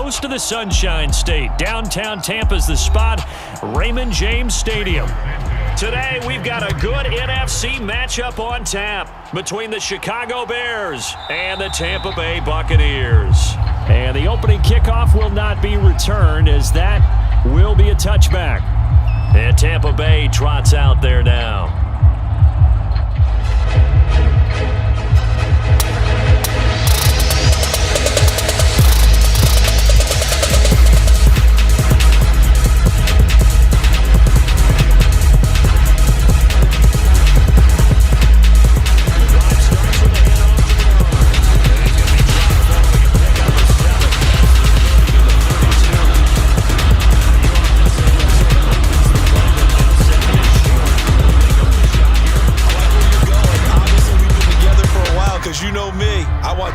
close to the Sunshine State. Downtown Tampa's the spot, Raymond James Stadium. Today, we've got a good NFC matchup on tap between the Chicago Bears and the Tampa Bay Buccaneers. And the opening kickoff will not be returned, as that will be a touchback. And Tampa Bay trots out there now.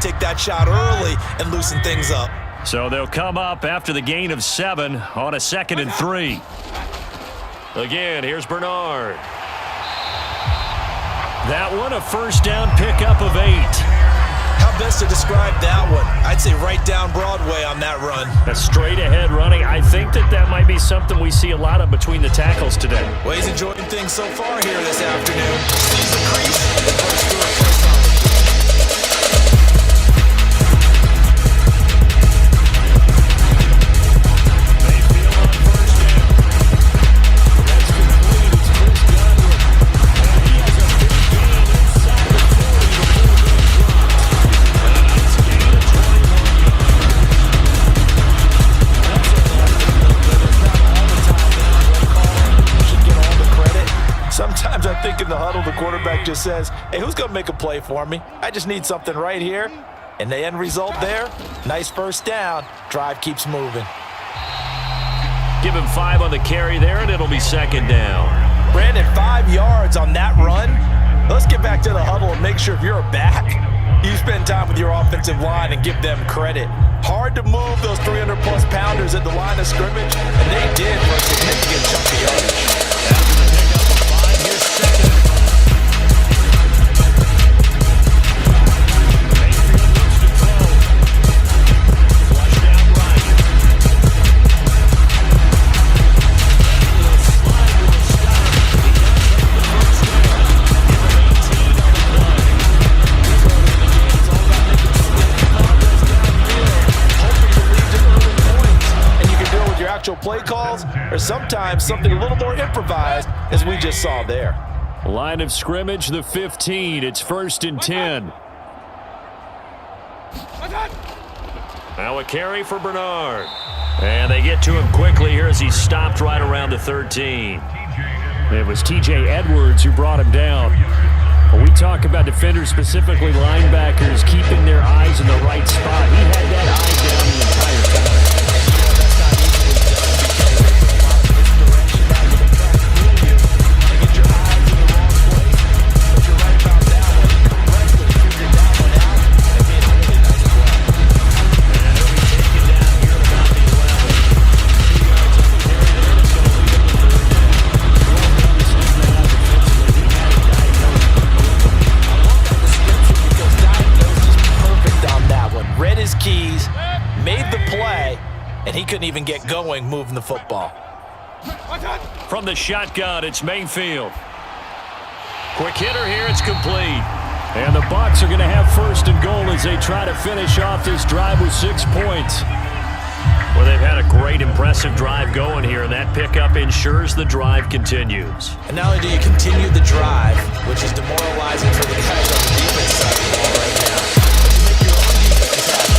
Take that shot early and loosen things up. So they'll come up after the gain of 7 on a 2nd and 3. Again, here's Bernard. That one, a first down pickup of 8. How best to describe that one? I'd say right down Broadway on that run. A straight ahead running. I think that might be something we see a lot of between the tackles today. Well, he's enjoying things so far here this afternoon. Sees the crease and breaks through it first time. Sometimes I think in the huddle, the quarterback just says, hey, who's going to make a play for me? I just need something right here. And the end result there, nice first down. Drive keeps moving. Give him 5 on the carry there, and it'll be 2nd down. Brandon, 5 yards on that run. Let's get back to the huddle and make sure if you're a back, you spend time with your offensive line and give them credit. Hard to move those 300-plus pounders at the line of scrimmage, and they did for a significant chunk of yardage. Play calls, or sometimes something a little more improvised, as we just saw there. Line of scrimmage, the 15. It's 1st and 10. Now a carry for Bernard. And they get to him quickly here as he stopped right around the 13. It was T.J. Edwards who brought him down. When we talk about defenders, specifically linebackers, keeping their eyes in the right spot, he had that eye down the entire time. And he couldn't even get going moving the football. From the shotgun, it's Mayfield. Quick hitter here, it's complete. And the Bucs are going to have 1st and goal as they try to finish off this drive with 6 points. Well, they've had a great, impressive drive going here, and that pickup ensures the drive continues. And not only do you continue the drive, which is demoralizing for the guys on the defense side of the ball right now, but you make your own defense happen.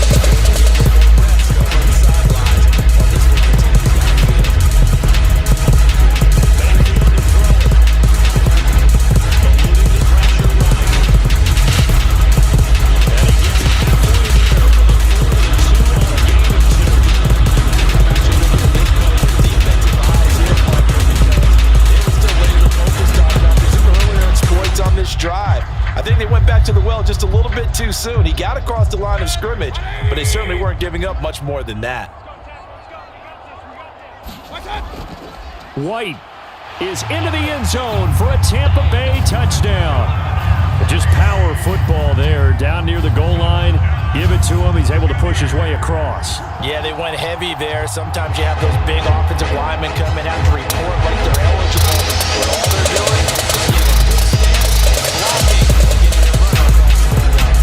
I think they went back to the well just a little bit too soon. He got across the line of scrimmage, but they certainly weren't giving up much more than that. White is into the end zone for a Tampa Bay touchdown. Just power football there down near the goal line. Give it to him. He's able to push his way across. Yeah, they went heavy there. Sometimes you have those big offensive linemen come in, have to report like they're eligible. But all they're doing is getting a good stance, blocking, and getting a run across the goal line.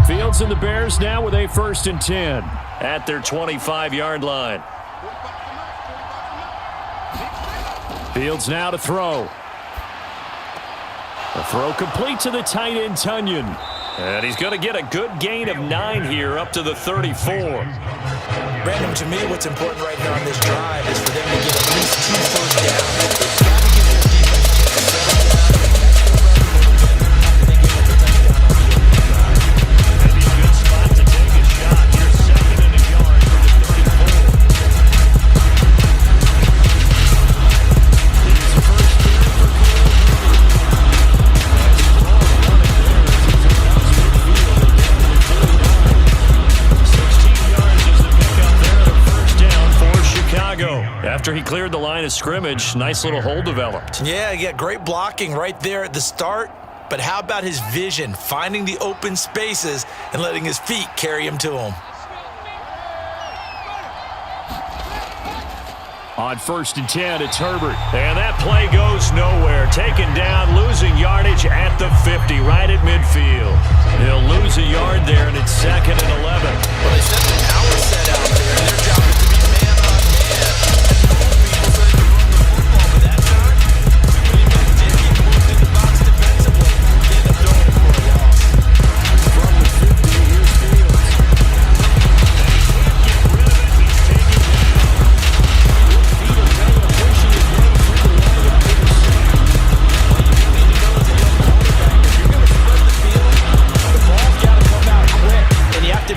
Fields and the Bears now with a 1st and 10 at their 25-yard line. Fields now to throw. The throw complete to the tight end, Tunyon. And he's going to get a good gain of 9 here up to the 34. Brandon, to me, what's important right here on this drive is for them to get at least 2 first downs. They've got to give their defense a chance to settle down. After he cleared the line of scrimmage, nice little hole developed. Yeah, great blocking right there at the start. But how about his vision, finding the open spaces and letting his feet carry him to him? On 1st and 10, it's Herbert. And that play goes nowhere. Taken down, losing yardage at the 50, right at midfield. He'll lose a yard there, and it's 2nd and 11. Well, they set the power set out there, and their job is to be man on man.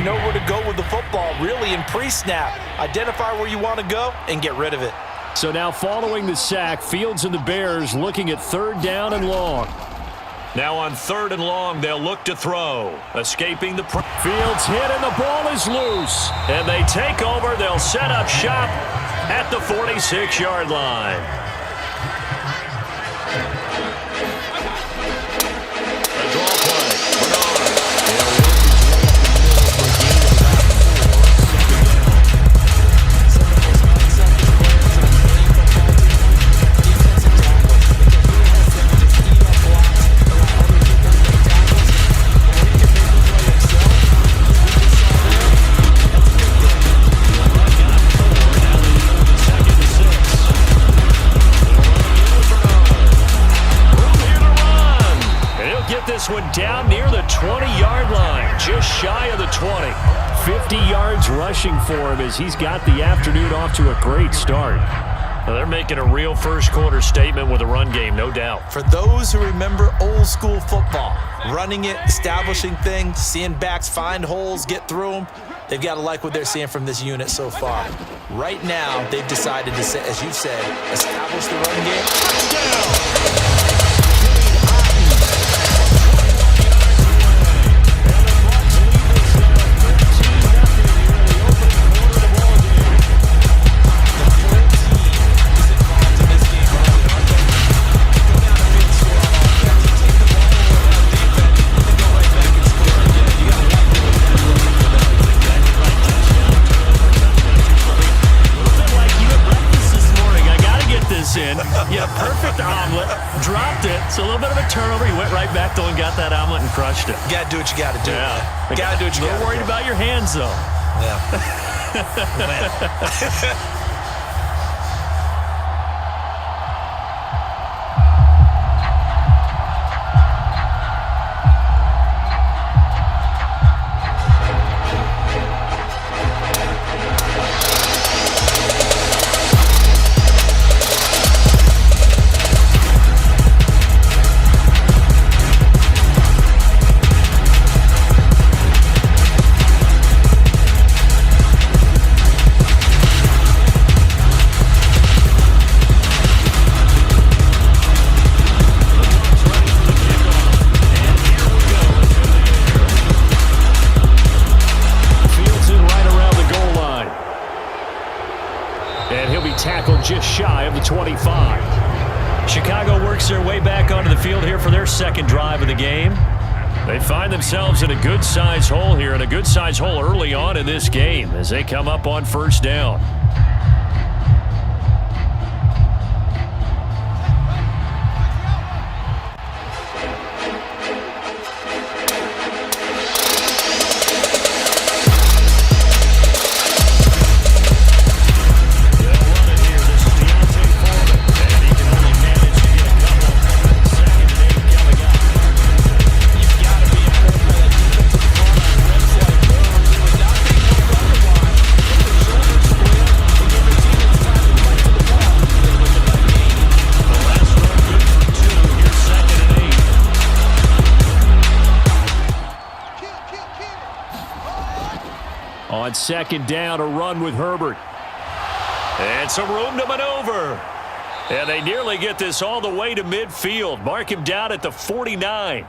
Know where to go with the football, really, in pre-snap. Identify where you want to go and get rid of it. So now following the sack, Fields and the Bears looking at 3rd down and long. Now on 3rd and long, they'll look to throw. Escaping the Fields hit and the ball is loose. And they take over. They'll set up shop at the 46-yard line. A draw play. Bernard. This one down near the 20-yard line, just shy of the 20. 50 yards rushing for him as he's got the afternoon off to a great start. Well, they're making a real first-quarter statement with a run game, no doubt. For those who remember old-school football, running it, establishing things, seeing backs find holes, get through them, they've got to like what they're seeing from this unit so far. Right now, they've decided to, as you said, establish the run game. Touchdown! Yeah, perfect omelet. Dropped it. So a little bit of a turnover. He went right back though and got that omelet and crushed it. You got to do what you got to do. Yeah. You got to do what you got to do. You're worried about your hands though. Yeah. Tackled just shy of the 25. Chicago works their way back onto the field here for their second drive of the game. They find themselves in a good-sized hole here, and a good-sized hole early on in this game as they come up on first down. On second down, a run with Herbert. And some room to maneuver. And they nearly get this all the way to midfield. Mark him down at the 49.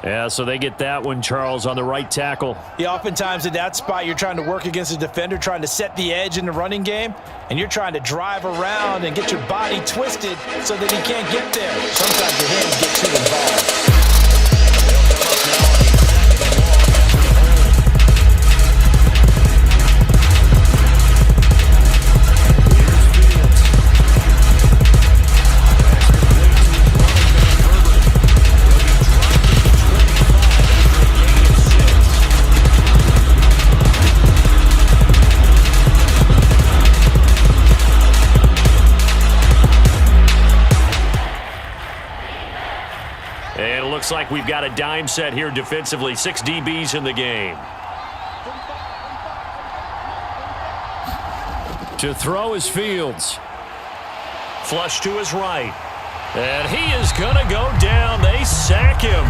Yeah, so they get that one, Charles, on the right tackle. Yeah, oftentimes in that spot, you're trying to work against a defender, trying to set the edge in the running game, and you're trying to drive around and get your body twisted so that he can't get there. Sometimes your hands get too involved. Looks like we've got a dime set here defensively. 6 DBs in the game. To throw is Fields. Flush to his right. And he is going to go down. They sack him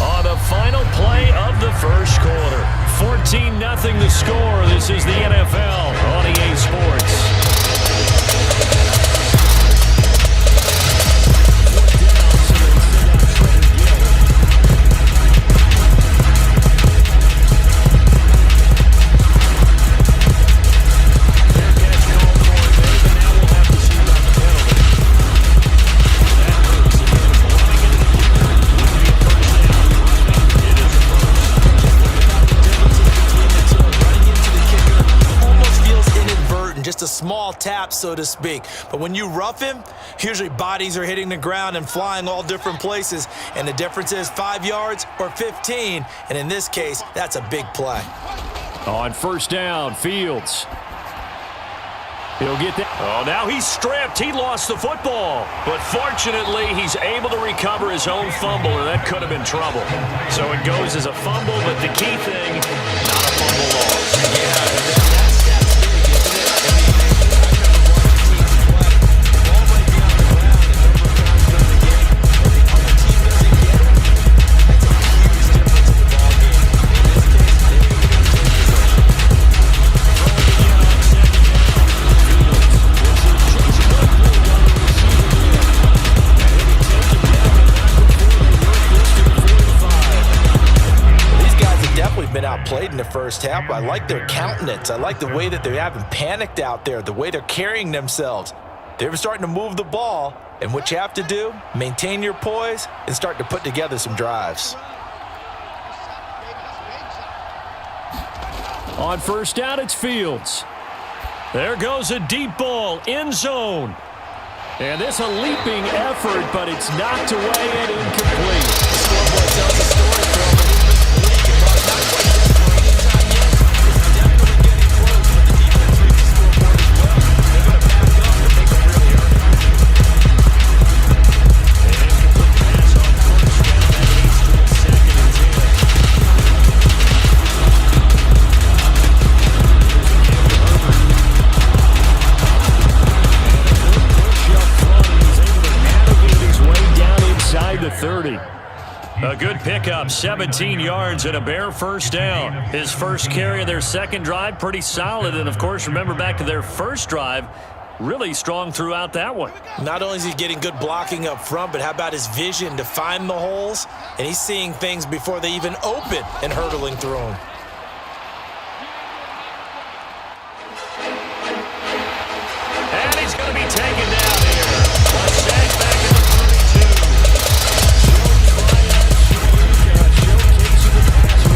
on the final play of the first quarter. 14-0 the score. This is the NFL on EA Sports. Just a small tap, so to speak. But when you rough him, usually bodies are hitting the ground and flying all different places. And the difference is 5 yards or 15. And in this case, that's a big play. On first down, Fields. He'll get that. Oh, now he's stripped. He lost the football. But fortunately, he's able to recover his own fumble, or that could have been trouble. So it goes as a fumble, but the key thing, not a fumble loss. Yeah. Outplayed in the first half. I like their countenance. I like the way that they haven't panicked out there, the way they're carrying themselves. They're starting to move the ball, and what you have to do, maintain your poise and start to put together some drives. On first down, it's Fields. There goes a deep ball, end zone. And this a leaping effort, but it's knocked away and incomplete. The scoreboard tells the story for him. Not quite desperate time yet. It's definitely getting close, but the defense reads the scoreboard as well. They're going to back up if they can really earn it. An incomplete pass on first down. That leads to a 2nd and 10. Inside the 30. A good pickup, 17 yards and a bare first down. His first carry of their second drive, pretty solid. And, of course, remember back to their first drive, really strong throughout that one. Not only is he getting good blocking up front, but how about his vision to find the holes? And he's seeing things before they even open and hurdling through them. And he's going to be taken down here. A sack back in the 32. Showcasing the pass rush. So that now 4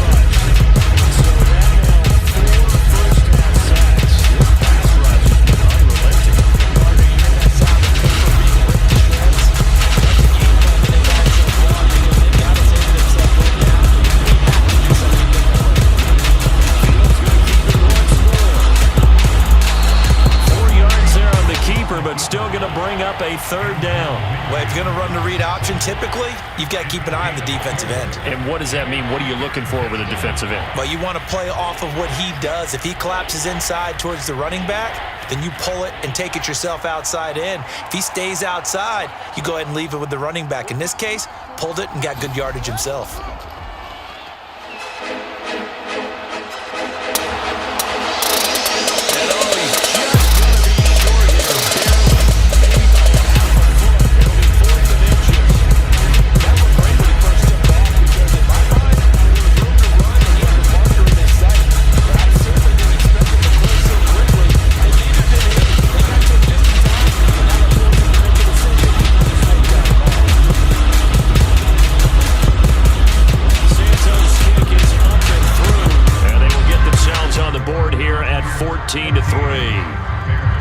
first-half sacks. This pass rush has been unrelenting. Carter, you hear that sound of paper being ripped to shreds? That's the game plan that they've had so far, because they've got to say to themselves right now, we have to do something differently. Field's going to keep it once more. 4 yards there on the keeper, but still going to bring up a 3rd down. Well, if you're going to run the read option, typically, you've got to keep an eye on the defensive end. And what does that mean? What are you looking for with a defensive end? Well, you want to play off of what he does. If he collapses inside towards the running back, then you pull it and take it yourself outside in. If he stays outside, you go ahead and leave it with the running back. In this case, pulled it and got good yardage himself.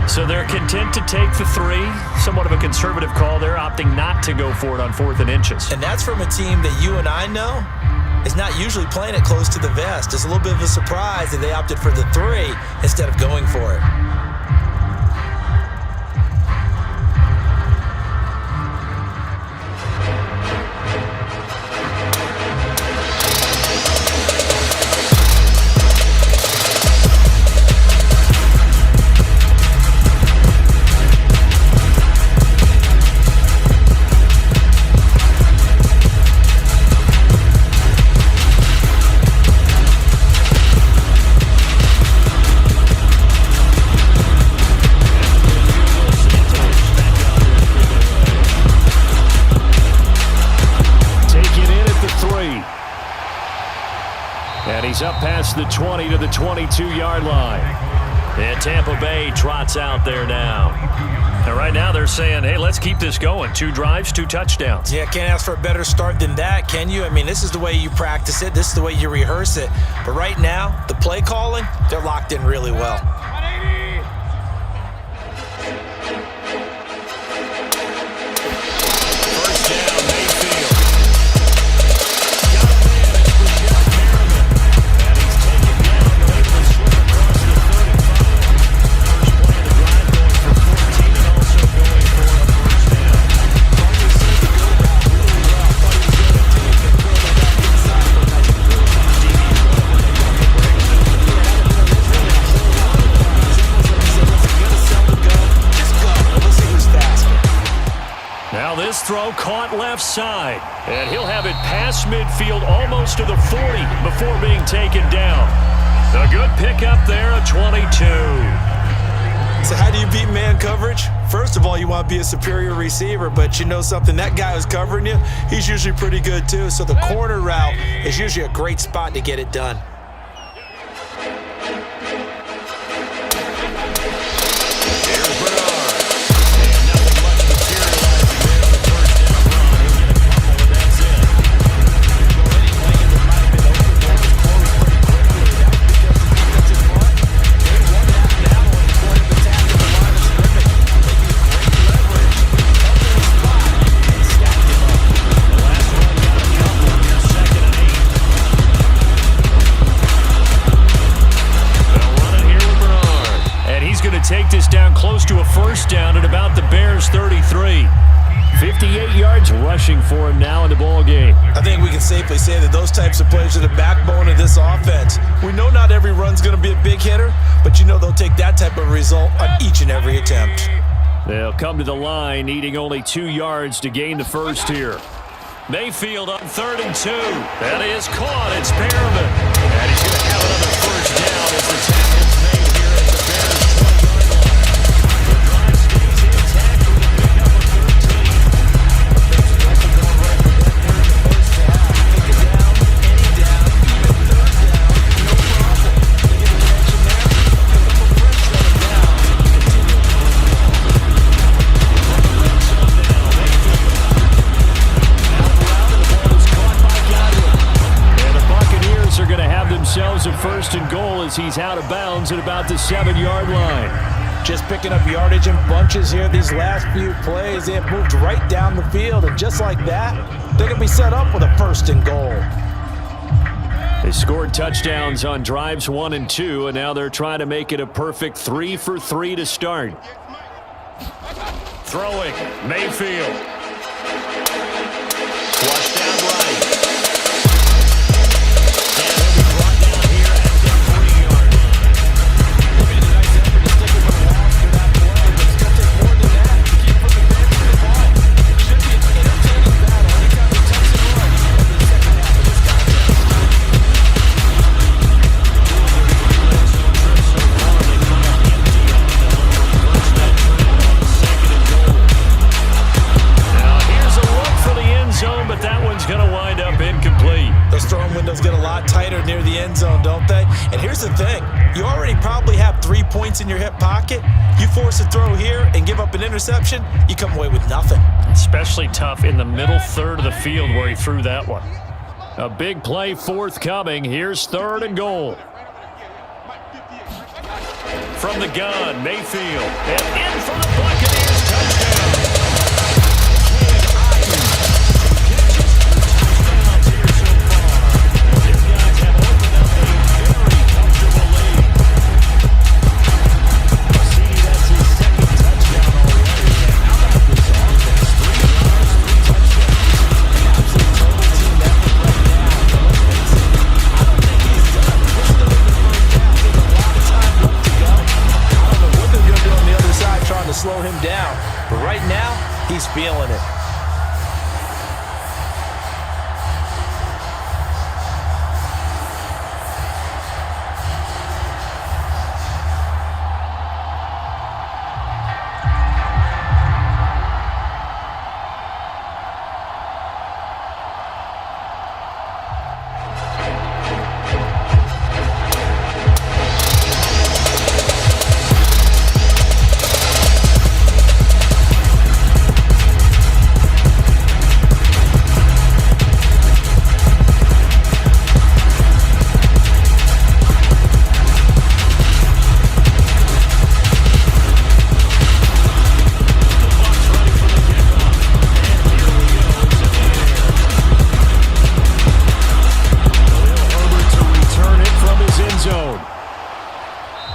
So they're content to take the 3. Somewhat of a conservative call there, opting not to go for it on 4th and inches. And that's from a team that you and I know is not usually playing it close to the vest. It's a little bit of a surprise that they opted for the 3 instead of going for it. He's up past the 20 to the 22-yard line. And Tampa Bay trots out there now. And right now they're saying, hey, let's keep this going. 2 drives, 2 touchdowns. Yeah, can't ask for a better start than that, can you? I mean, this is the way you practice it. This is the way you rehearse it. But right now, the play calling, they're locked in really well. First down, Mayfield. This throw caught left side, and he'll have it past midfield almost to the 40 before being taken down. A good pickup there, a 22. So how do you beat man coverage? First of all, you want to be a superior receiver, but you know something, that guy who's covering you, he's usually pretty good too. So the corner route is usually a great spot to get it done. 58 yards rushing for him now in the ball game. I think we can safely say that those types of plays are the backbone of this offense. We know not every run's going to be a big hitter, but you know they'll take that type of result on each and every attempt. They'll come to the line needing only 2 yards to gain the first here. Mayfield on 3rd and 2. That is caught. It's Perriman. And he's going to have another first down as the tackle's made here at the Bears' 20-yard line. The drive stays intact with a pickup of 13. That's going right for that there in the first half. Take it down, any down, even 3rd down, no problem. They get attention there. Pick up a fresh set of down. Continue to run the ball. From the red zone now, Mayfield. And the Buccaneers are going to have themselves a 1st and goal as he's out of bounds at about the 7-yard line. Just picking up yardage in bunches here these last few plays. They have moved right down the field, and just like that, they're going to be set up with a 1st and goal. They scored touchdowns on drives 1 and 2, and now they're trying to make it a perfect 3 for 3 to start. Throwing, Mayfield. Flush down right. And he'll be brought down here at the 3-yard line. They made a nice effort to stick him with a loss for that play, but it's going to take more than that to keep from advancing the ball. It should be an entertaining battle anytime the Texans run over the second half of this contest. Zone, but that one's going to wind up incomplete. Those throwing windows get a lot tighter near the end zone, don't they? And here's the thing. You already probably have 3 points in your hip pocket. You force a throw here and give up an interception, you come away with nothing. Especially tough in the middle third of the field where he threw that one. A big play forthcoming. Here's 3rd and goal. From the gun, Mayfield. And in for the Buccaneers touchdown. Slow him down, but right now he's feeling it.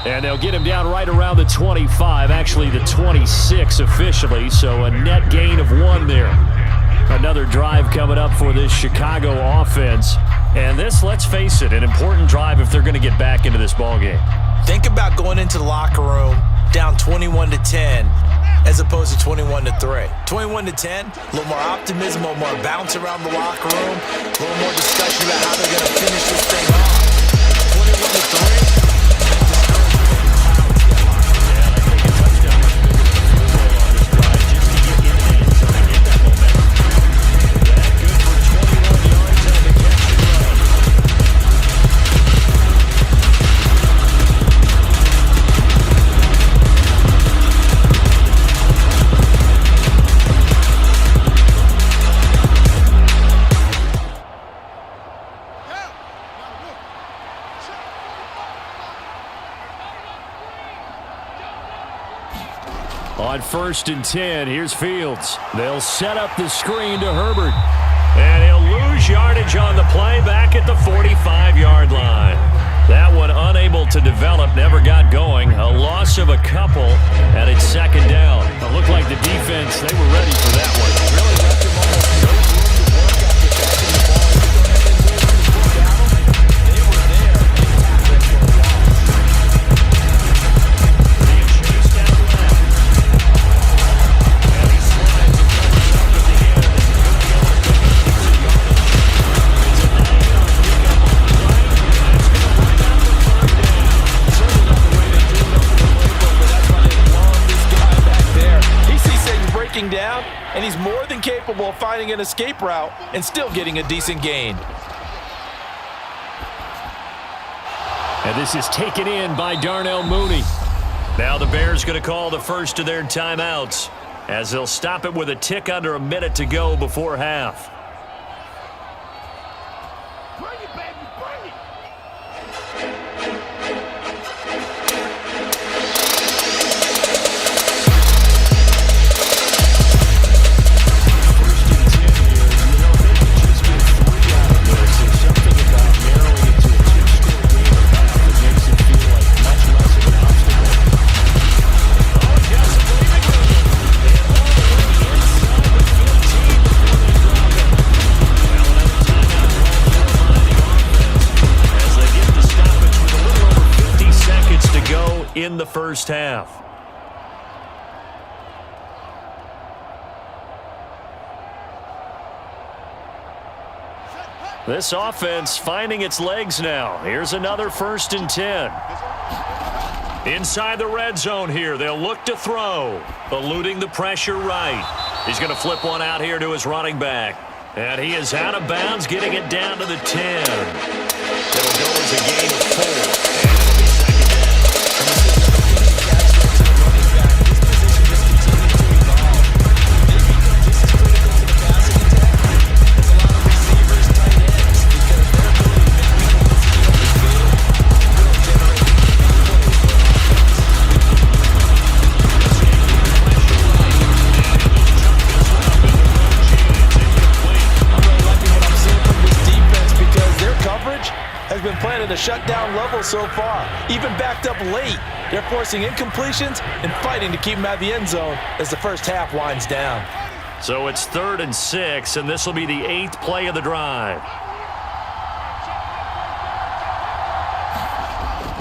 And they'll get him down right around the 25, actually the 26 officially, so a net gain of 1 there. Another drive coming up for this Chicago offense. And this, let's face it, an important drive if they're going to get back into this ballgame. Think about going into the locker room down 21-10 as opposed to 21-3. 21-10, a little more optimism, a little more bounce around the locker room, a little more discussion about how they're going to finish this thing off. 21-3. On 1st and 10, here's Fields. They'll set up the screen to Herbert. And he'll lose yardage on the play back at the 45-yard line. That one unable to develop, never got going. A loss of a couple, and it's 2nd down. It looked like the defense, they were ready for that one. than capable of finding an escape route and still getting a decent gain. And this is taken in by Darnell Mooney. Now the Bears going to call the first of their timeouts as they'll stop it with a tick under a minute to go before half. Bring it, baby, bring it. In the first half. This offense finding its legs now. Here's another 1st and 10. Inside the red zone here, they'll look to throw. Eluding the pressure right. He's going to flip one out here to his running back. And he is out of bounds, getting it down to the 10. It'll go as a gain of 4. Been playing at a shutdown level so far. Even backed up late, they're forcing incompletions and fighting to keep them out of the end zone as the first half winds down. So it's 3rd and 6, and this will be the 8th play of the drive.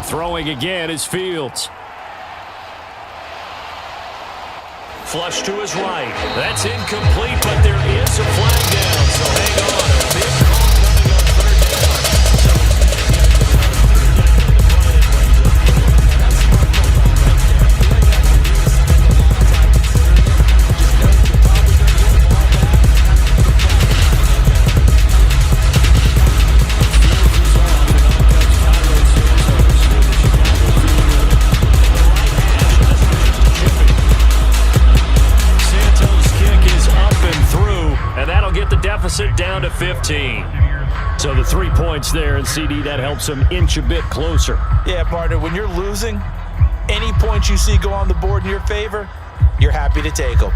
Throwing again is Fields. Flush to his right. That's incomplete, but there is a flag down, so hang on. A big call coming on 3rd down. Deficit down to 15. So the 3 points there, and CD, that helps them inch a bit closer. Yeah, partner, when you're losing, any points you see go on the board in your favor, you're happy to take them.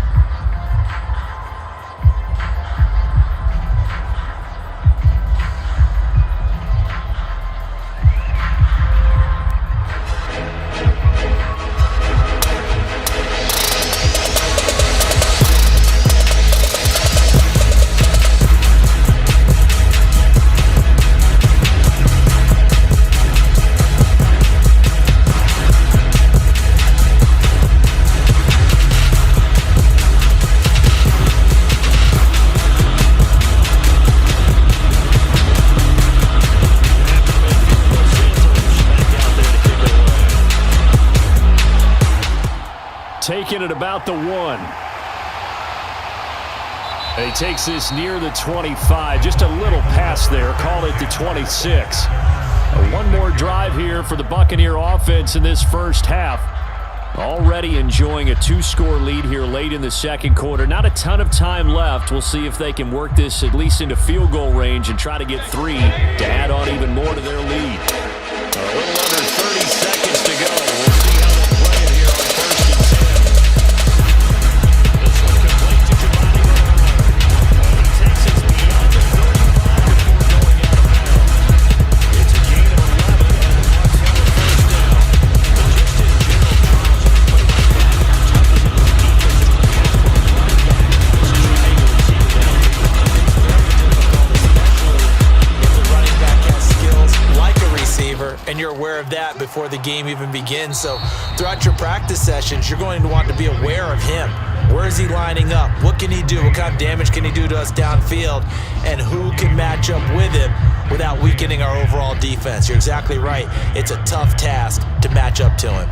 Taking it about the 1. And he takes this near the 25. Just a little pass there. Call it the 26. One more drive here for the Buccaneer offense in this first half. Already enjoying a 2-score lead here late in the second quarter. Not a ton of time left. We'll see if they can work this at least into field goal range and try to get 3 to add on even more to their lead. A little under 30 seconds to go. We'll see how they play it here on 1st and 10. This one complete to Giovanni Bernard. He takes it beyond the 35 before going out of bounds. It's a gain of 11 and the Bucs have a first down. But just in general, Charles, on a play like that, how tough is it for the defense to account for a running back who's trying to receive it downfield? It's very difficult, especially if the running back has skills like a receiver, and you're aware of that before the game even begins. So throughout your practice sessions, you're going to want to be aware of him. Where is he lining up? What can he do? What kind of damage can he do to us downfield? And who can match up with him without weakening our overall defense? You're exactly right. It's a tough task to match up to him.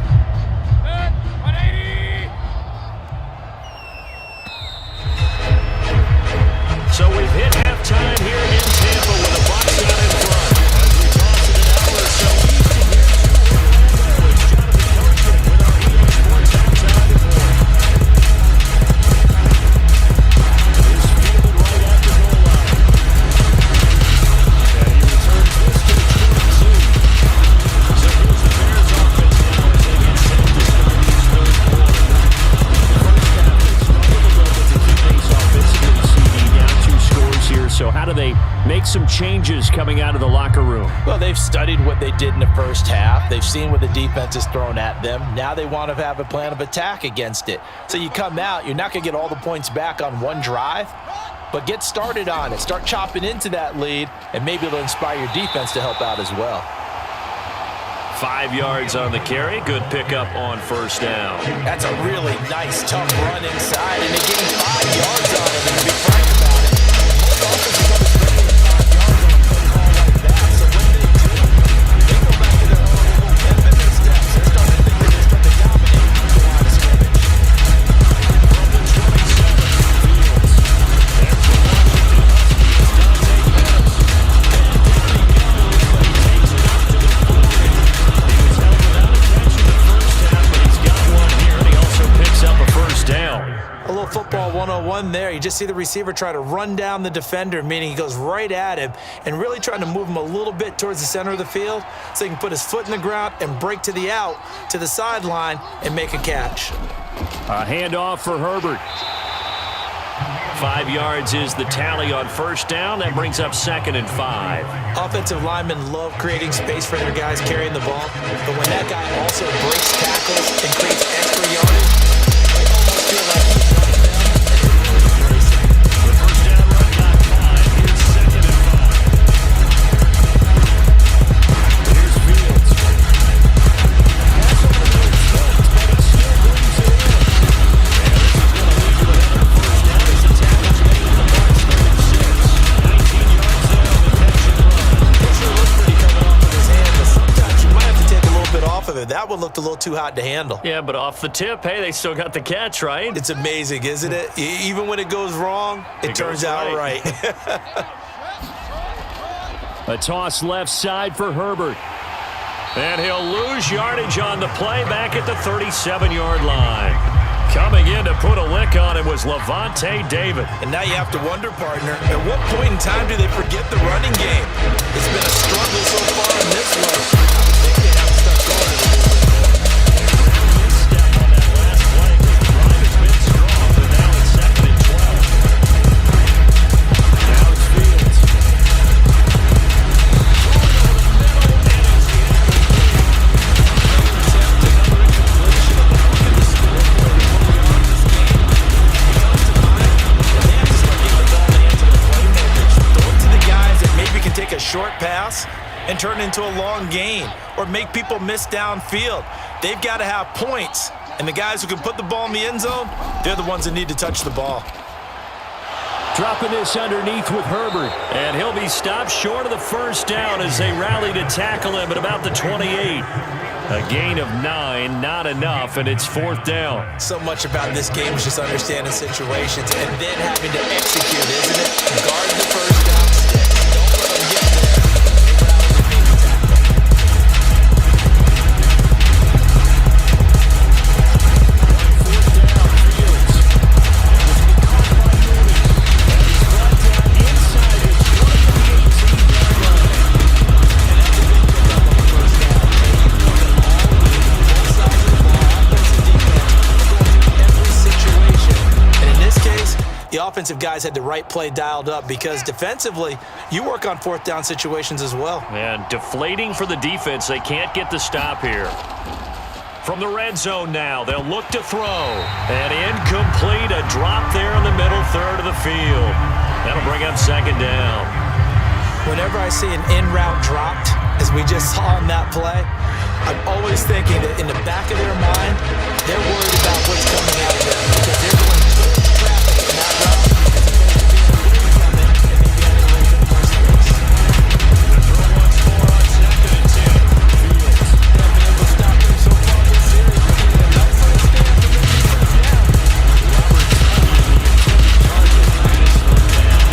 how do they make some changes coming out of the locker room? Well, they've studied what they did in the first half. They've seen what the defense has thrown at them. Now they want to have a plan of attack against it. So you come out, you're not going to get all the points back on one drive, but get started on it. Start chopping into that lead, and maybe it'll inspire your defense to help out as well. 5 yards on the carry. Good pickup on first down. That's a really nice, tough run inside, and they gained 5 yards on it. And to be frank about it, most offenses always bring in 5 yards on a play call like that. So when they do, they go back to their own little bend in their steps. They're starting to think they're just trying to dominate the line of scrimmage. From the 27, Fields. There's the Washington Huskies. Dante Pettis. And down he goes, but he takes it up to the 40. He was held without attention the first half, but he's got one here, and he also picks up a first down. A little football 101 there. You just see the receiver try to run down the defender, meaning he goes right at him and really trying to move him a little bit towards the center of the field so he can put his foot in the ground and break to the out, to the sideline, and make a catch. A handoff for Herbert. 5 yards is the tally on first down. That brings up 2nd and 5. Offensive linemen love creating space for their guys carrying the ball, but when that guy also breaks tackles and creates extra yardage, they almost feel like he's running down and they really embrace it. The first down run got 5. Here's 2nd and 5. Here's Fields. Pass over to his foot, but he still brings it in. And this is going to lead to another first down as the tackle's made at the Bucs 36. 19 yards there on the catch and run. It sure looks pretty coming off of his hand, but sometimes you might have to take a little bit off of it. That one looked a little too hot to handle. Yeah, but off the tip, hey, they still got the catch, right? It's amazing, isn't it? Even when it goes wrong, it turns goes out right. A toss left side for Herbert. And he'll lose yardage on the play back at the 37-yard line. Coming in to put a lick on him was Levante David. And now you have to wonder, partner, at what point in time do they forget the running game? It's been a struggle so far in this one. I would think they'd have to start going to this. Misstep on that last play because the drive has been strong, but now it's 2nd and 12. Now it's Fields. Take a short pass and turn it into a long gain or make people miss downfield. They've got to have points, and the guys who can put the ball in the end zone, they're the ones that need to touch the ball. Dropping this underneath with Herbert, and he'll be stopped short of the first down as they rally to tackle him at about the 28. A gain of 9, not enough, and it's 4th down. So much about this game is just understanding situations and then having to execute, isn't it? Guard the first down stick. Don't let them get there. They rally to make the tackle. Fourth down, Fields. And it's caught by Mooney. And he's brought down inside his 20-18-yard line. And that's a big pickup on the first down. You know that all week, both sides of the ball, offense and defense, are going through every situation. And in this case, the offensive guys had the right play dialed up because defensively, you work on 4th down situations as well. And deflating for the defense. They can't get the stop here. From the red zone now, they'll look to throw. And incomplete, a drop there in the middle third of the field. That'll bring up 2nd down. Whenever I see an in-route dropped, as we just saw on that play, I'm always thinking that in the back of their mind, they're worried about what's coming out of them because they're going towards traffic in that route as opposed to being away from it and maybe underrated in the first place. The throw once more on 2nd and 10. Fields. They've been able to stop them so far this series, but getting a nice little stand from their defense now. Roberts on the intended target. And it's third down.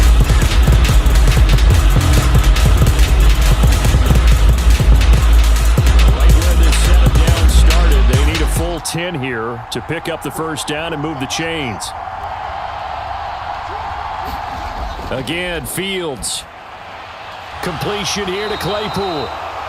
Right when this 7th down started, they need a full 10 here to pick up the first down and move the chains. Again, Fields. Completion here to Claypool.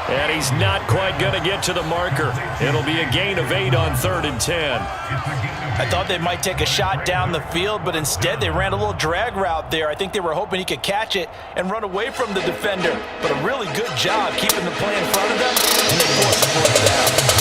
And he's not quite going to get to the marker. It'll be a gain of 8 on 3rd and 10. I thought they might take a shot down the field, but instead they ran a little drag route there. I think they were hoping he could catch it and run away from the defender. But a really good job keeping the play in front of them, and they forced the fourth down.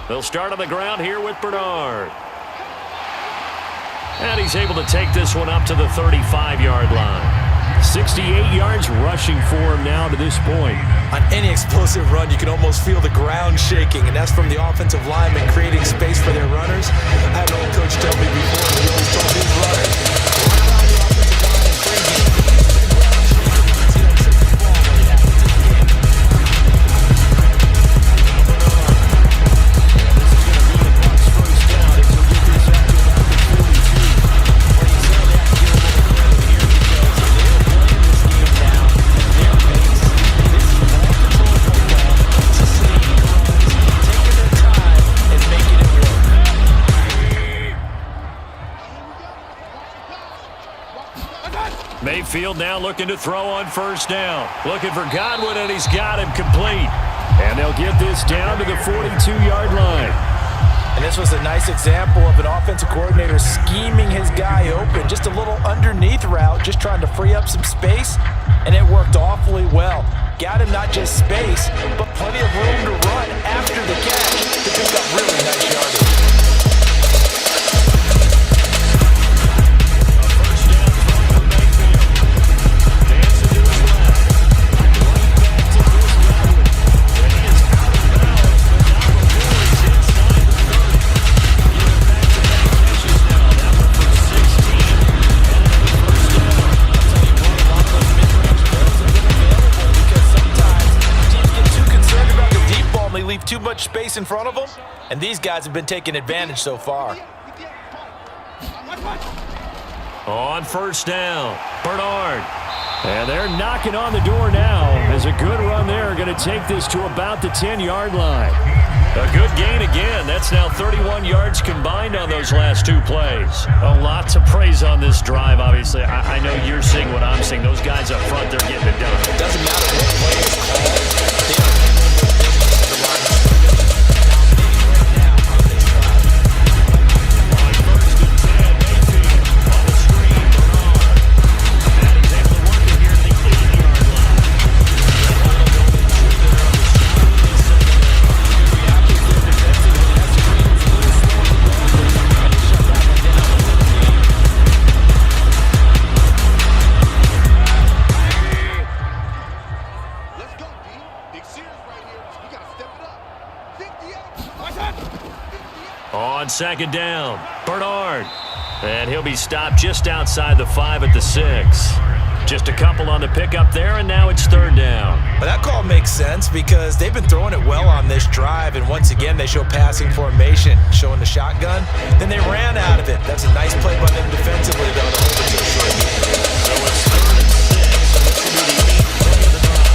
They'll start on the ground here with Bernard. And he's able to take this one up to the 35-yard line. 68 yards rushing for him now to this point. On any explosive run, you can almost feel the ground shaking, and that's from the offensive linemen creating space for their runners. I had an old coach tell me before, he always told his runners, run around the offensive line and bring it. Mayfield now looking to throw on first down. Looking for Godwin, and he's got him complete. And they'll get this down to the 42-yard line. And this was a nice example of an offensive coordinator scheming his guy open. Just a little underneath route, just trying to free up some space, and it worked awfully well. Got him not just space, but plenty of room to run after the catch to pick up really nice yardage. Too much space in front of them, and these guys have been taking advantage so far. On first down, Bernard. And they're knocking on the door now as a good run there. Going to take this to about the 10-yard line. A good gain again. That's now 31 yards combined on those last two plays. A lot to praise on this drive, obviously. I know you're seeing what I'm seeing. Those guys up front, they're getting it done. It doesn't matter what play is called. On second down, Bernard. And he'll be stopped just outside the 5 at the 6. Just a couple on the pickup there, and now it's third down. Well, that call makes sense because they've been throwing it well on this drive, and once again they show passing formation, showing the shotgun. Then they ran out of it. That's a nice play by them defensively, though, to hold it to a short game. So it's 3rd and 6, and this will be the 8th play of the drive.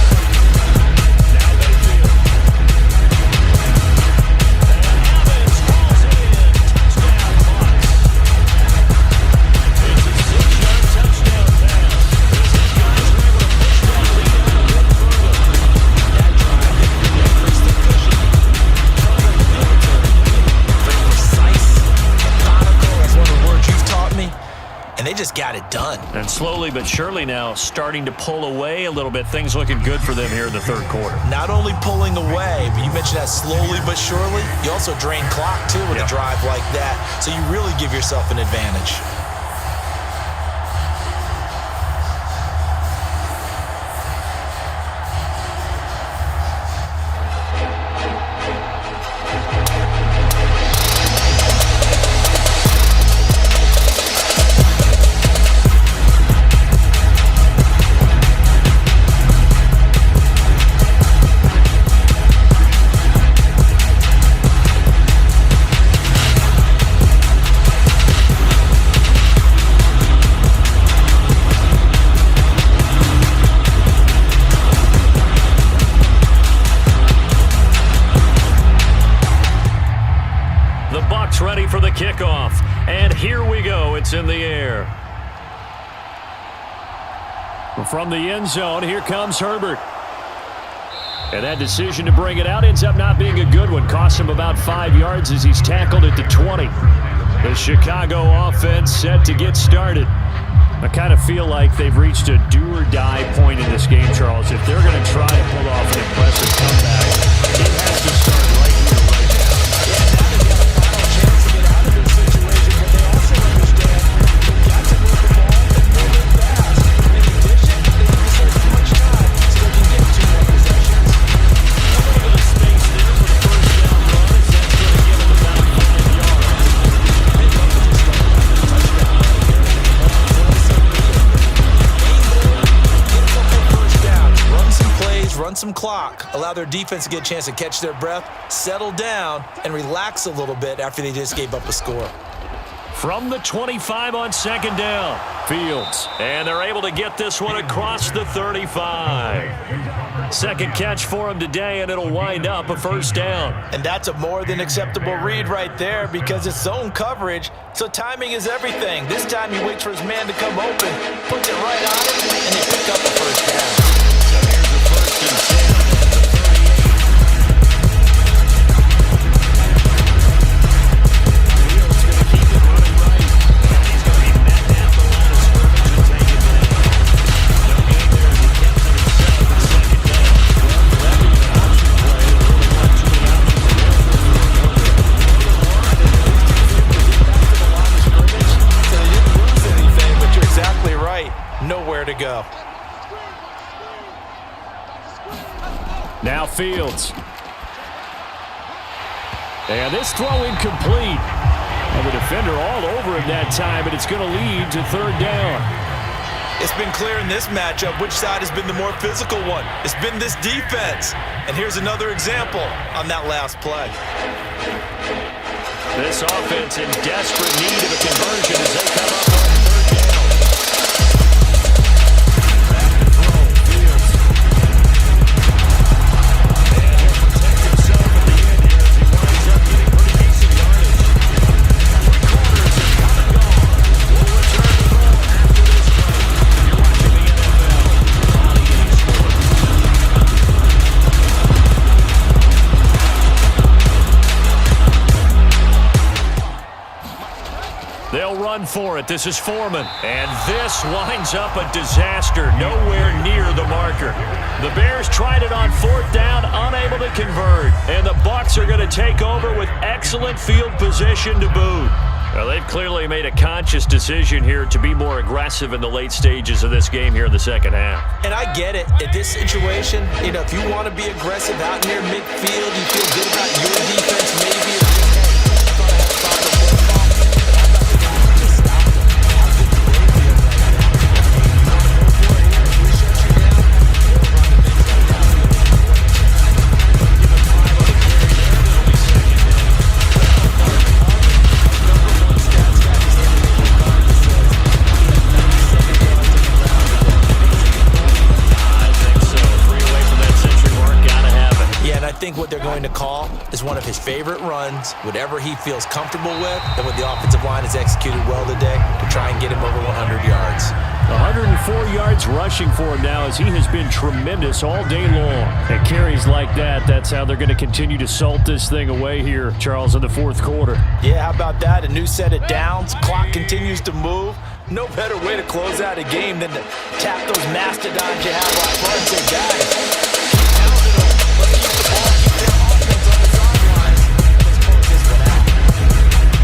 Now they done. And slowly but surely now starting to pull away a little bit. Things looking good for them here in the third quarter. Not only pulling away, but you mentioned that slowly but surely, you also drain clock too with a drive like that. So you really give yourself an advantage. Ready for the kickoff, and here we go. It's in the air. From the end zone, here comes Herbert. And that decision to bring it out ends up not being a good one. Costs him about 5 yards as he's tackled at the 20. The Chicago offense set to get started. I kind of feel like they've reached a do-or-die point in this game, Charles. If they're going to try to pull off an impressive comeback, it has to start right here, right now. Run some clock, allow their defense to get a chance to catch their breath, settle down, and relax a little bit after they just gave up a score. From the 25 on second down, Fields. And they're able to get this one across the 35. Second catch for him today, and it'll wind up a first down. And that's a more than acceptable read right there because it's zone coverage, so timing is everything. This time he waits for his man to come open, puts it right on him, and they pick up the first down. Nowhere to go. Now Fields. And this throw incomplete. And the defender all over him that time, but it's going to lead to third down. It's been clear in this matchup which side has been the more physical one. It's been this defense. And here's another example on that last play. This offense in desperate need of a conversion as they come up on third down. They'll run for it. This is Foreman. And this winds up a disaster. Nowhere near the marker. The Bears tried it on fourth down, unable to convert. And the Bucs are going to take over with excellent field position to boot. Well, they've clearly made a conscious decision here to be more aggressive in the late stages of this game here in the second half. And I get it. In this situation, if you want to be aggressive out near midfield, you feel good about your defense, maybe it's just, hey, I think what they're going to call is one of his favorite runs, whatever he feels comfortable with, and what the offensive line has executed well today to try and get him over 100 yards. 104 yards rushing for him now as he has been tremendous all day long. And carries like that, that's how they're going to continue to salt this thing away here, Charles, in the fourth quarter. Yeah, how about that? A new set of downs. Clock continues to move. No better way to close out a game than to tap those mastodons you have out front and say, guys, keep pounding them. Let's keep the ball, keep their offense on the sidelines. Let's close this one out.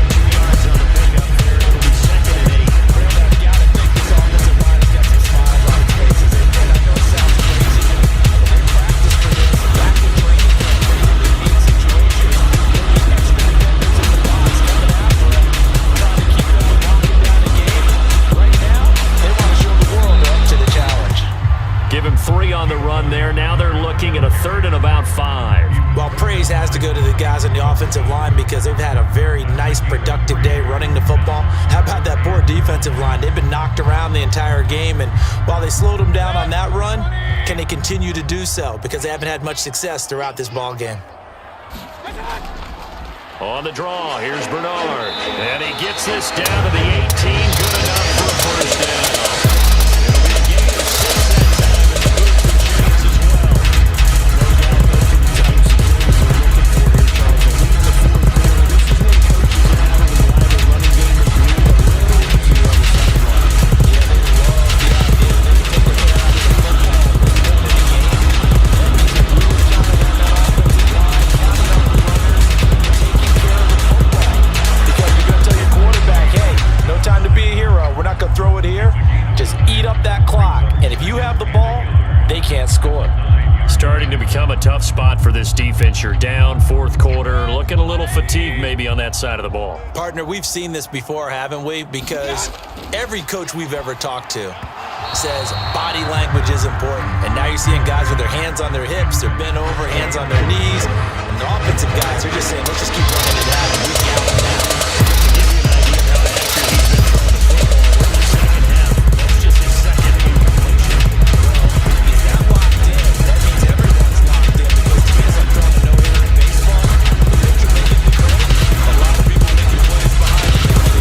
2 yards on the pickup there. It'll be 2nd and 8. Raymond, I've got to think this offensive line has got some smiles on its faces. And I know it sounds crazy, but they practice for this. Back to training camp, pretty unique situation. Really extra defenders in the box coming after them, trying to keep them from locking down the game. Right now, they want to show the world they're up to the challenge. Give him 3 on the run there. Now they're looking at a 3rd and about 5. Well, praise has to go to the guys on the offensive line because they've had a very nice, productive day running the football. How about that poor defensive line? They've been knocked around the entire game, and while they slowed them down on that run, can they continue to do so? Because they haven't had much success throughout this ball game. On the draw, here's Bernard. And he gets this down to the 18. Good enough for a first down. It'll be a gain of 6 that time, and good for James as well. No doubt those are the types of plays we're looking for here, Charles. A lead in the 4th quarter. This is where coaches are having a reliable running game with Green, but real easy on the sideline. Yeah, they love the idea that they take their head out of the football at this point in the game. That means they're really counting on that offensive line, counting on the runners, taking care of the football. Because you're going to tell your quarterback, hey, no time to be a hero. We're not going to throw it here. Just eat up that clock. And if you have the ball, they can't score. Starting to become a tough spot for this defense. You're down 4th quarter, looking a little fatigued maybe on that side of the ball. Partner, we've seen this before, haven't we? Because every coach we've ever talked to says body language is important. And now you're seeing guys with their hands on their hips, they're bent over, hands on their knees. And the offensive guys are just saying, let's just keep running it out and we count it down. To give you an idea of how accurate he's been throwing the football, we're in the second half. That's just his 2nd incompletion. Is that locked in? That means everyone's locked in because to me, it's like throwing a no-hitter in baseball. The pitcher making the throw, a lot of people making plays behind the plate.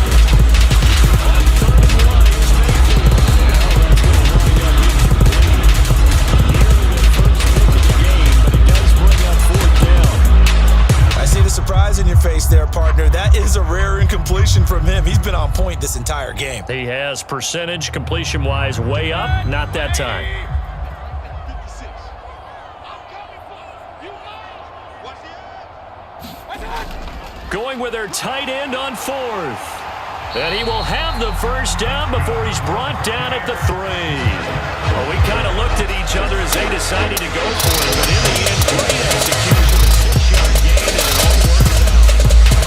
On 3rd and 1, here's Mayfield. Now that's going to wind up incomplete. Nearly the first pick of the game, but it does bring up 4th down. I see the surprise in your face there, partner. That is a rare incompletion from him. He's been on point this entire game. He has percentage completion-wise way up, not that time. 56. I'm coming for you. Watch the edge. Going with their tight end on 4th. And he will have the first down before he's brought down at the 3. Well, we kind of looked at each other as they decided to go for it, but in the end, great execution, a 6-yard gain, and it all works out.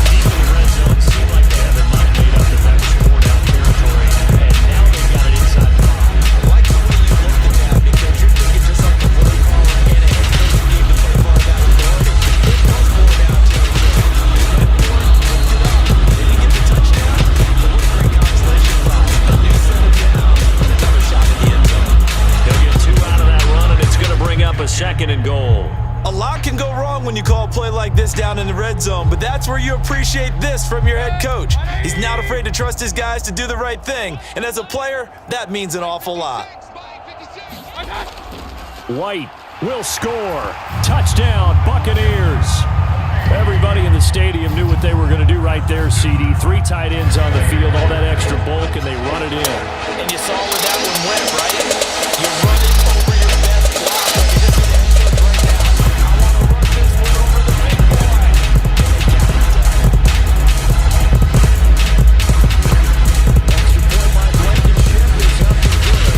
Deep in the red zone, seemed like they had their mind made up that that was 4-down territory, and now they've got it inside the 5. I like the way you looked at that because you're thinking just like the play caller and a head coach who gave the play ball that authority. It was 4-down territory. They picked it up. They didn't get the touchdown, but what a great consolation prize. A new set of downs and another shot at the end zone. He'll get 2 out of that run, and it's going to bring up a 2nd and goal. A lot can go wrong when you call a play like this down in the red zone, but that's where you appreciate this from your head coach. He's not afraid to trust his guys to do the right thing, and as a player, that means an awful lot. White will score. Touchdown, Buccaneers. Everybody in the stadium knew what they were going to do right there, CD. 3 tight ends on the field, all that extra bulk, and they run it in. And you saw where that one went, right? You're running over your best block like you just hit Mayfield right now. I want to run this one over the big boy. And they count it down. Extra point by Blankenship is up and good. And we'll bump the lead up to 26.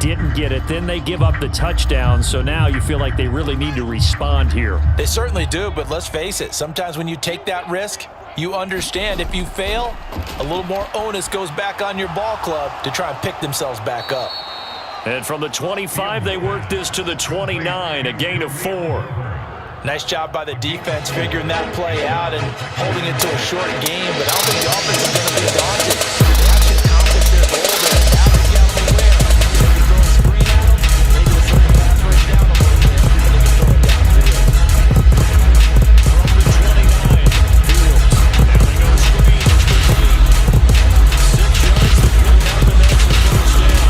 didn't get it. Then they give up the touchdown, so now you feel like they really need to respond here. They certainly do, but let's face it, sometimes when you take that risk, you understand if you fail, a little more onus goes back on your ball club to try and pick themselves back up. And from the 25, they work this to the 29, a gain of 4. Nice job by the defense figuring that play out and holding it to a short game, but I don't think the offense is going to be daunted. They actually accomplished their goal there. Average down the way. They can throw a screen at them. Maybe they'll throw the pass right down a little bit. And they can throw it downfield. From the 29, Fields. Now they go screen. It's complete. 6 yards to bring out the next first down.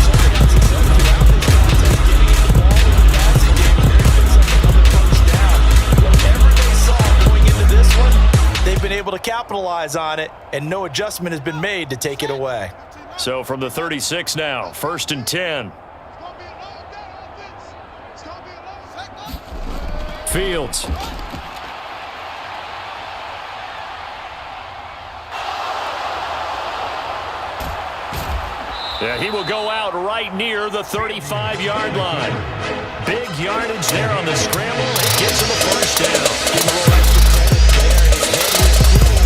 Something else is up throughout this contest, getting in the ball in the passing game, and there picks up another first down. Whatever they saw going into this one, they've been able to capitalize on it, and no adjustment has been made to take it away. So from the 36 now, 1st and 10. Fields. Yeah, he will go out right near the 35-yard line. Big yardage there on the scramble. It gets him a first down. Give him a little extra credit there. His head was cool.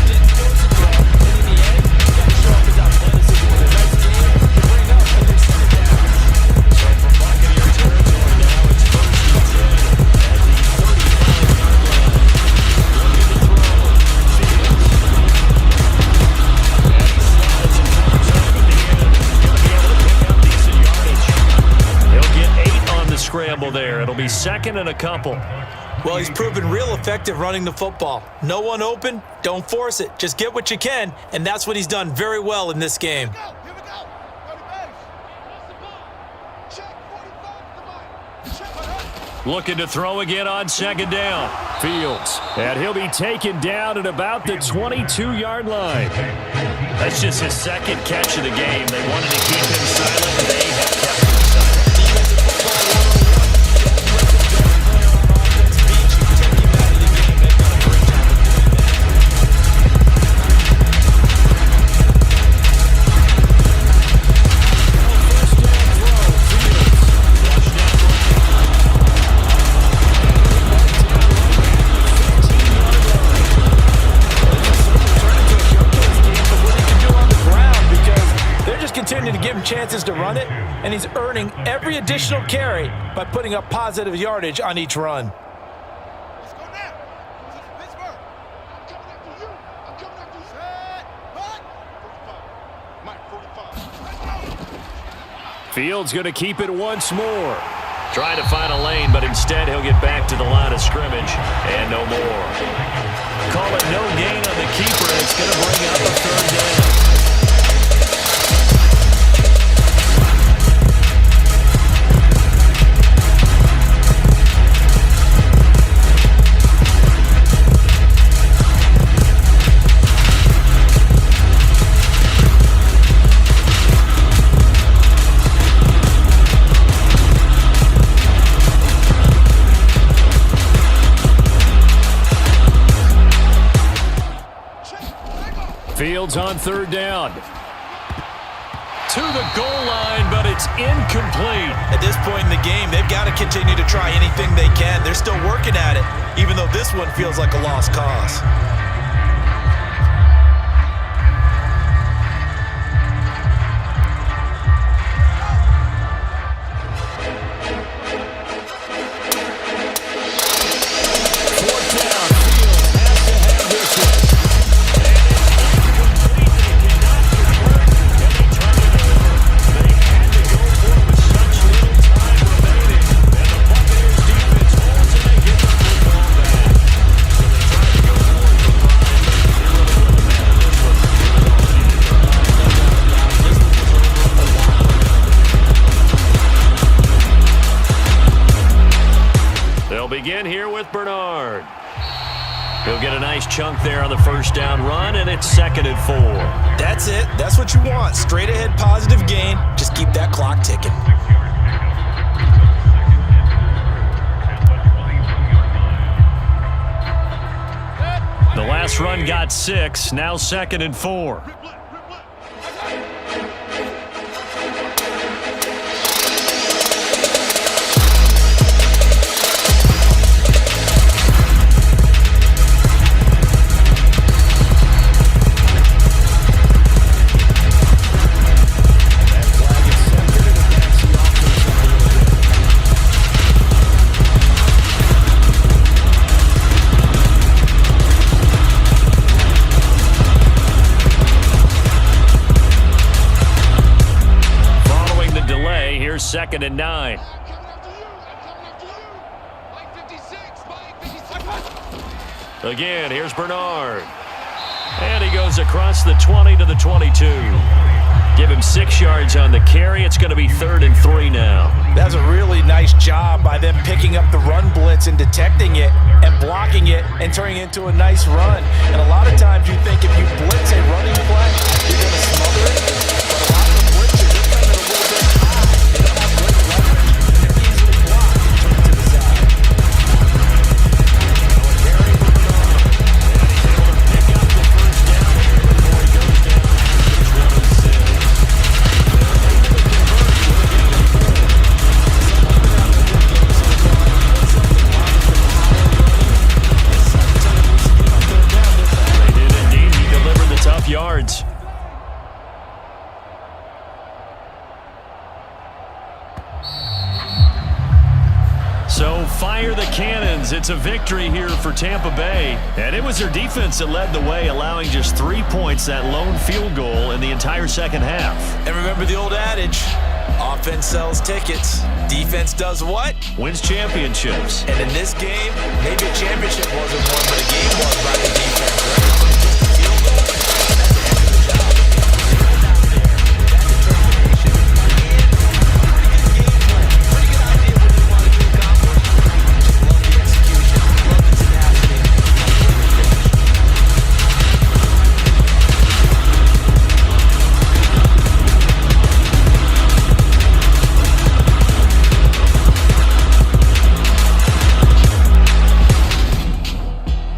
Didn't force a throw. And in the end, you got to show off his athleticism with a nice game to bring up and then send it down. So from Buccaneer territory now, it's 1st and 10 at the 35-yard line. Looking to throw. Fields. And he slides and comes up at the end. Going to be able to pick up decent yardage. He'll get 8 on the scramble there. It'll be 2nd and a couple. Well, he's proven real effective running the football. No one open, don't force it. Just get what you can, and that's what he's done very well in this game. Here we go. 30 base. What's the ball? Check 45 to the line. Check. Looking to throw again on 2nd down. Fields. And he'll be taken down at about the 22-yard line. That's just his 2nd catch of the game. They wanted to keep him silent, and they have kept him silent. Continuing to give him chances to run it, and he's earning every additional carry by putting up positive yardage on each run. Let's go now. Pittsburgh. I'm coming after you. I'm coming after you. Set. Back. 45. Mike, 45. Let's go. Fields going to keep it once more. Trying to find a lane, but instead he'll get back to the line of scrimmage and no more. Call it no gain on the keeper, and it's going to bring up a 3rd down. Fields on 3rd down. To the goal line, but it's incomplete. At this point in the game, they've got to continue to try anything they can. They're still working at it, even though this one feels like a lost cause. Begin here with Bernard. He'll get a nice chunk there on the 1st down run, and it's 2nd and 4. That's it. That's what you want. Straight ahead positive gain. Just keep that clock ticking. The last run got 6. Now 2nd and 4. 2nd and 9. I'm coming after you. I'm coming after you. Mike 56. Mike 56. Again, here's Bernard. And he goes across the 20 to the 22. Give him 6 yards on the carry. It's going to be 3rd and 3 now. That's a really nice job by them picking up the run blitz and detecting it and blocking it and turning it into a nice run. And a lot of times you think if you blitz a running play, you're going to smother it. But a lot of the blitzes, they're coming a little bit high. They don't have great leverage. They're easily blocked and turned to the side. Carry for Bernard. And he's able to pick up the first down here before he goes down. He's running 6. Tough yards. So fire the cannons. It's a victory here for Tampa Bay. And it was their defense that led the way, allowing just 3 points, that lone field goal in the entire second half. And remember the old adage, offense sells tickets. Defense does what? Wins championships. And in this game, maybe a championship wasn't won, but a game was by the defense, right? Field goal, that's a heck of a job. They're out there, that determination, and pretty good game plan. Pretty good idea what they wanted to accomplish. Just love the execution, love the tenacity, love the finish.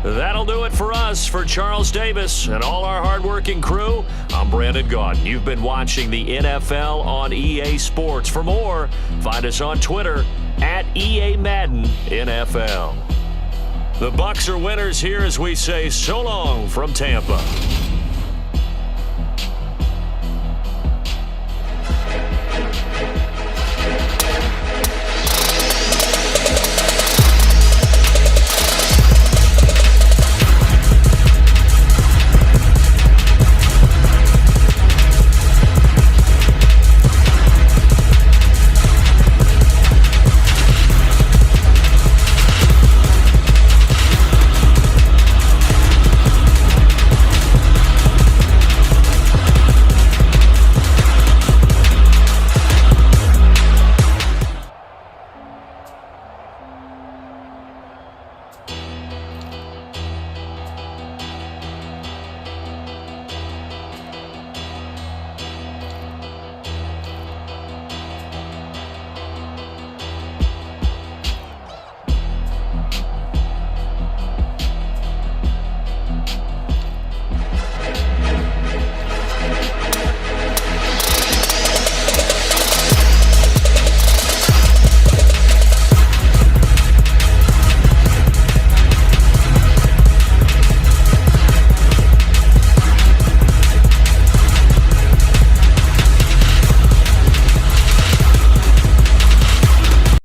That'll do it for us. For Charles Davis and all our hardworking crew, I'm Brandon Gaudin. You've been watching the NFL on EA Sports. For more, find us on Twitter at EA Madden NFL. The Bucs are winners here as we say so long from Tampa.